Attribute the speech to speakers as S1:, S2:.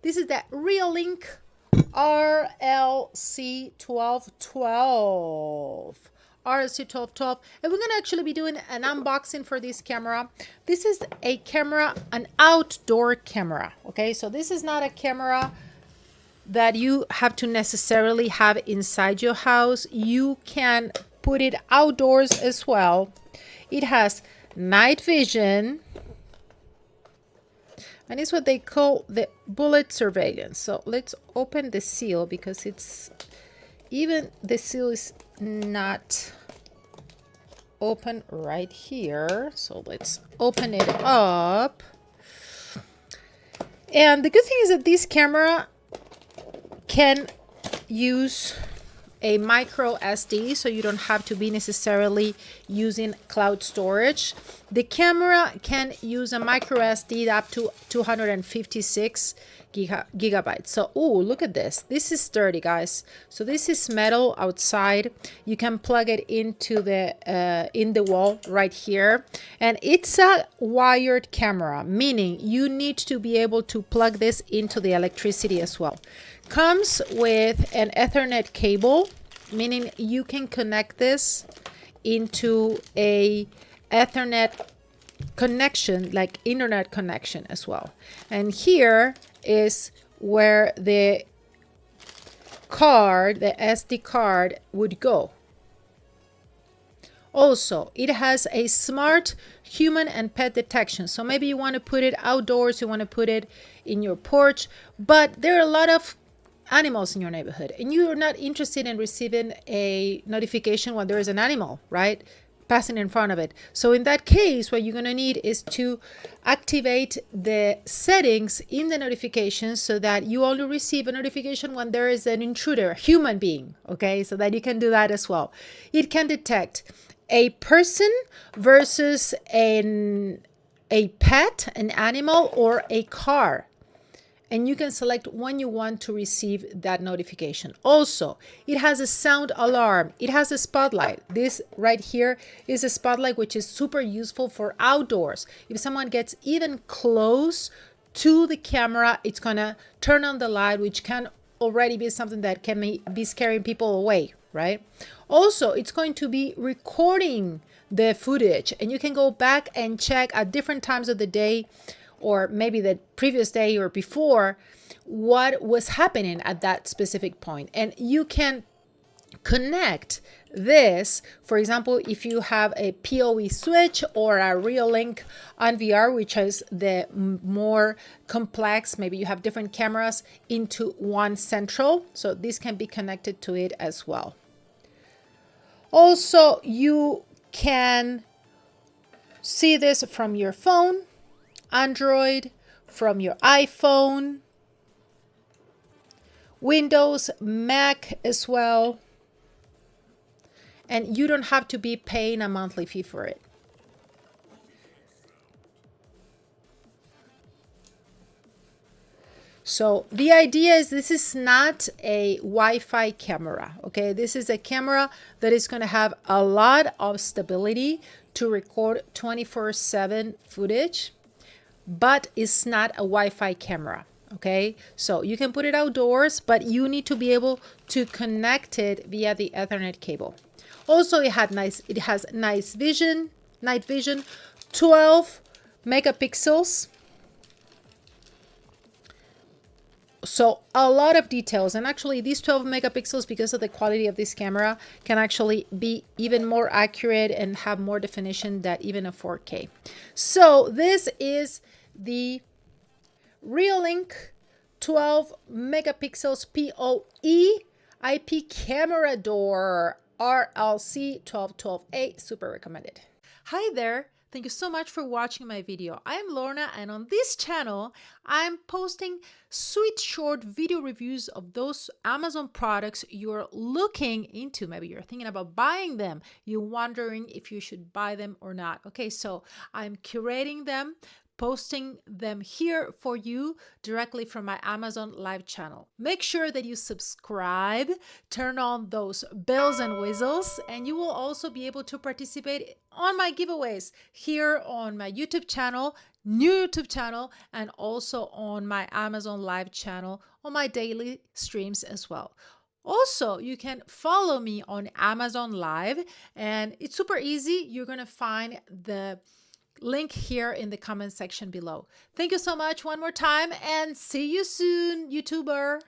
S1: This is the REOLINK RLC1212. RLC1212, and we're going to actually be doing an unboxing for this camera. This is a camera, an outdoor camera. Okay, so this is not a camera that you have to necessarily have inside your house. You can put it outdoors as well. It has night vision, and it's what they call the bullet surveillance. So let's open the seal, because it's even the seal is not open right here. So let's open it up. And the good thing is that this camera can use a micro SD, so you don't have to be necessarily using cloud storage. The camera can use a micro SD up to 256 gigabytes. So, oh, look at this. This is sturdy, guys. So this is metal outside. You can plug it into the in the wall right here, and it's a wired camera, meaning you need to be able to plug this into the electricity as well. Comes with an Ethernet cable, meaning you can connect this into a Ethernet connection, like internet connection as well. And here is where the card, the SD card, would go. Also, it has a smart human and pet detection. So maybe you want to put it outdoors, you want to put it in your porch, but there are a lot of animals in your neighborhood, and you're not interested in receiving a notification when there is an animal, right, passing in front of it. So in that case, what you're going to need is to activate the settings in the notifications so that you only receive a notification when there is an intruder, a human being, okay, so that you can do that as well. It can detect a person versus a pet, an animal, or a car. And you can select when you want to receive that notification. Also, it has a sound alarm. It has a spotlight. This right here is a spotlight, which is super useful for outdoors. If someone gets even close to the camera, it's gonna turn on the light, which can already be something that can be scaring people away, right? Also, it's going to be recording the footage, and you can go back and check at different times of the day, or maybe the previous day or before, what was happening at that specific point. And you can connect this, for example, if you have a PoE switch or a REOLINK on VR, which is the more complex, maybe you have different cameras into one central. So this can be connected to it as well. Also, you can see this from your phone, Android, from your iPhone, Windows, Mac as well. And you don't have to be paying a monthly fee for it. So the idea is this is not a Wi-Fi camera, okay? This is a camera that is going to have a lot of stability to record 24/7 footage, but it's not a Wi-Fi camera, okay? So you can put it outdoors, but you need to be able to connect it via the Ethernet cable. Also, it has nice vision, night vision, 12 megapixels. So a lot of details, and actually these 12 megapixels, because of the quality of this camera, can actually be even more accurate and have more definition than even a 4K. So this is the REOLINK 12 megapixels PoE IP camera door RLC 1212A, super recommended. Hi there. Thank you so much for watching my video. I am Lorna, and on this channel, I'm posting sweet short video reviews of those Amazon products you're looking into. Maybe you're thinking about buying them. You're wondering if you should buy them or not. Okay, so I'm curating them, posting them here for you directly from my Amazon live channel. Make sure that you subscribe, turn on those bells and whistles, and you will also be able to participate on my giveaways here on my YouTube channel, new YouTube channel, and also on my Amazon live channel on my daily streams as well. Also, you can follow me on Amazon Live, and it's super easy. You're going to find the link here in the comment section below. Thank you so much one more time, and see you soon, YouTuber.